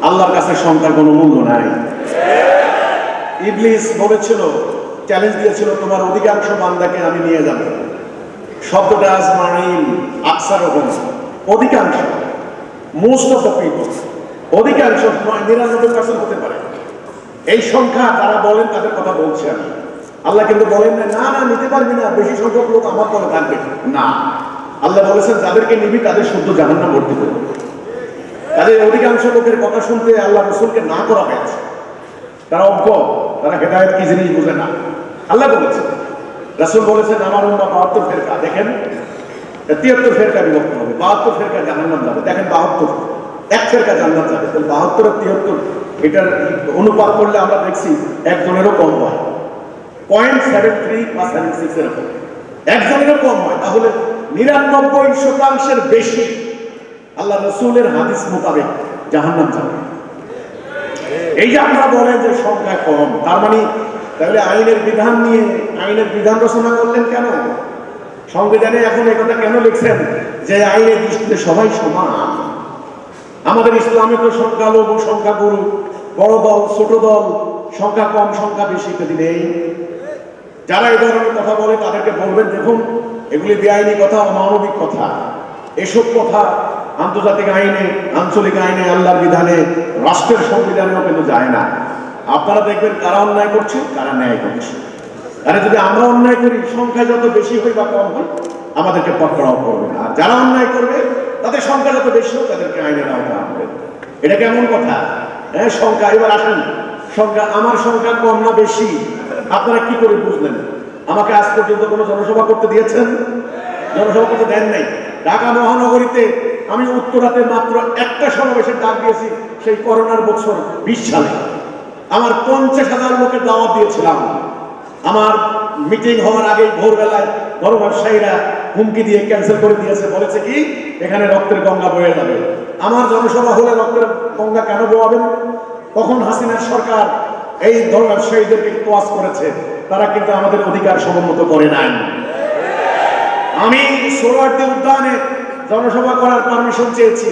আল্লাহর কাছে সংখ্যার কোনো মূল্য নাই। ইবলিস বলেছিল, চ্যালেঞ্জ দিয়েছিল, তোমার অধিকাংশ বান্দাকে আমি নিয়ে যাব। শব্দটা আজমাইন, আকসার রকম, অধিকাংশ, মোস্ট অফ দ্য পিপল, অধিকাংশ 99% হতে পারে। এই সংখ্যা যারা বলেন তাদের কথা বলছি আমি। আল্লাহ কিন্তু বলেন না না নিতে পারবি না, বেশি সংখ্যক লোক আমার পরে থাকবে না। আল্লাহ বলেছেন যাদেরকে নিবি তাদের শুদ্ধ জাহান্নাম ভর্তি করবে। তাদের অধিকাংশ লোকের কথা শুনতে আল্লাহ রসুলকে না করা হয়েছে। তারা অজ্ঞ, তারা হেদায়েত কি জিনিস বুঝে না। আল্লাহ বলেছেন, রাসূল বলেছেন আমার উম্মাহ 72 ফেরকা। দেখেন 73 ফেরকা বিভক্ত হবে, 72 ফেরকা জাহান্নাম যাবে। দেখেন 72, এক ফেরকা জান্নাত যাবে। তাহলে 72 আর 73 এটার অনুপাত করলে আমরা দেখছি একজনেরও কম হয়, 0.73 বা 76 এরকম, একজনেরও কম হয়। তাহলে 99% বেশি আল্লাহ রসুলের হাদিস মোতাবেক জাহান্নাম যাবে। এই যে আপনারা বলেন যে সংখ্যা কম, তার মানে তাহলে আইনের বিধান নিয়ে আইনের বিধান রচনা করলেন কেন? সংবিধানে এখন একথা কেন লিখছেন যে আইনের দৃষ্টিতে সবাই সমান? আমাদের ইসলামে তো সংখ্যালঘু, সংখ্যাগুরু, বড় দল, ছোট দল, সংখ্যা কম, সংখ্যা বেশি ইত্যাদি নেই। যারা এই ধরনের কথা বলে তাদেরকে বলবেন, দেখুন এগুলি বেআইনি কথা, অমানবিক কথা। এসব কথা আন্তর্জাতিক আইনে, আঞ্চলিক আইনে, আল্লাহর বিধানে, রাষ্ট্রের সংবিধানেও কিন্তু যায় না। আপনারা দেখবেন কারা অন্যায় করছে, কারা ন্যায় করছে। আরে যদি আমরা অন্যায় করি, সংখ্যা যত বেশি হয় বা কম হয়, আমাদেরকে পকড়াও করবে না। আর যারা অন্যায় করবে তাদের সংখ্যা যত বেশি হোক, তাদেরকে আইনের আওতায় আনবে। এটা কেমন কথা? হ্যাঁ, সংখ্যা, এবার আসেন সংখ্যা, আমার সংখ্যা কম না বেশি আপনারা কি করে বুঝলেন? আমাকে আজ পর্যন্ত কোনো জনসভা করতে দিয়েছেন? জনসভা করতে দেন নাই। ঢাকা মহানগরীতে আমি উত্তরাতে মাত্র একটা সমাবেশের ডাক দিয়েছি, সেই করোনার বছর 20 সালে। আমার 50,000 লোকের দাওয়াত দিয়েছিলাম। আমার মিটিং হওয়ার আগেই ভোরবেলায় বড় ব্যবসায়ীরা হুমকি দিয়ে ক্যান্সেল করে দিয়েছে। বলেছে কি, এখানে রক্তের গঙ্গা বয়ে যাবে। আমার জনসভা হলে রক্তের গঙ্গা কেন বয়াবেন? তখন হাসিনার সরকার এই বড় ব্যবসায়ীদেরকে তোয়াজ করেছে, তারা কিন্তু আমাদের অধিকার সমুন্নত করে নাই। আমি সোহরাওয়ার্দী উদ্যানে জনসভা করার পারমিশন চেয়েছি,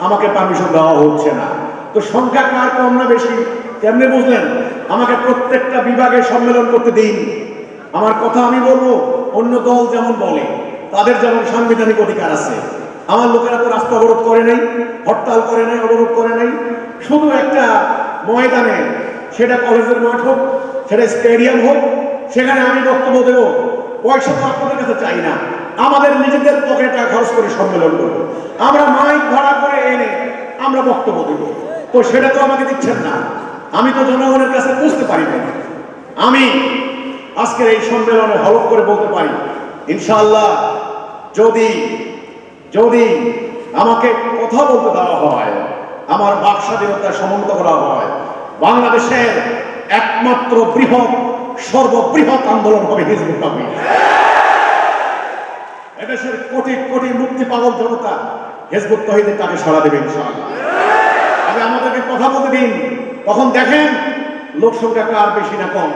আমাকে পারমিশন দেওয়া হচ্ছে না। তো সংখ্যা কার কম না বেশি কেমনে বুঝলেন? আমাকে প্রত্যেকটা বিভাগে সম্মেলন করতে দিন, আমার কথা আমি বলবো। অন্য দল যেমন বলে, তাদের যেমন সাংবিধানিক অধিকার আছে। আমার লোকেরা তো রাস্তা অবরোধ করে নাই, হরতাল করে নাই, অবরোধ করে নাই। শুধু একটা ময়দানে, সেটা কলেজের মাঠ হোক, সেটা স্টেডিয়াম হোক, সেখানে আমি বক্তব্য দেব। পয়সা তো আপনাদের কাছে চাই না, আমাদের নিজেদের পকেটে খরচ করে সম্মেলন করবো। আমরা মাইক ভাড়া করে এনে আমরা বক্তব্য দেব। তো সেটা তো আমাকে দিচ্ছেন না। আমি তো জনগণের কাছে বুঝতে পারি না। আমি আজকের এই সম্মেলনে হলফ করে বলতে পারি, ইনশাআল্লাহ যদি যদি আমাকে কথা বলতে দেওয়া হয়, আমার বাক স্বাধীনতা সমুন্নত করা হয়, বাংলাদেশের একমাত্র বৃহৎ, সর্ববৃহৎ আন্দোলন হবে হিজবুত তাহ্রীর। এদেশের কোটি কোটি মুক্তি পাগল জনতা হিজবুত তাহ্রীরের ডাকে সাড়া দেবে ইনশাআল্লাহ। আগে আমাদেরকে কথা বলতে দিন, তখন দেখেন লোক সংখ্যা কার বেশি না কম।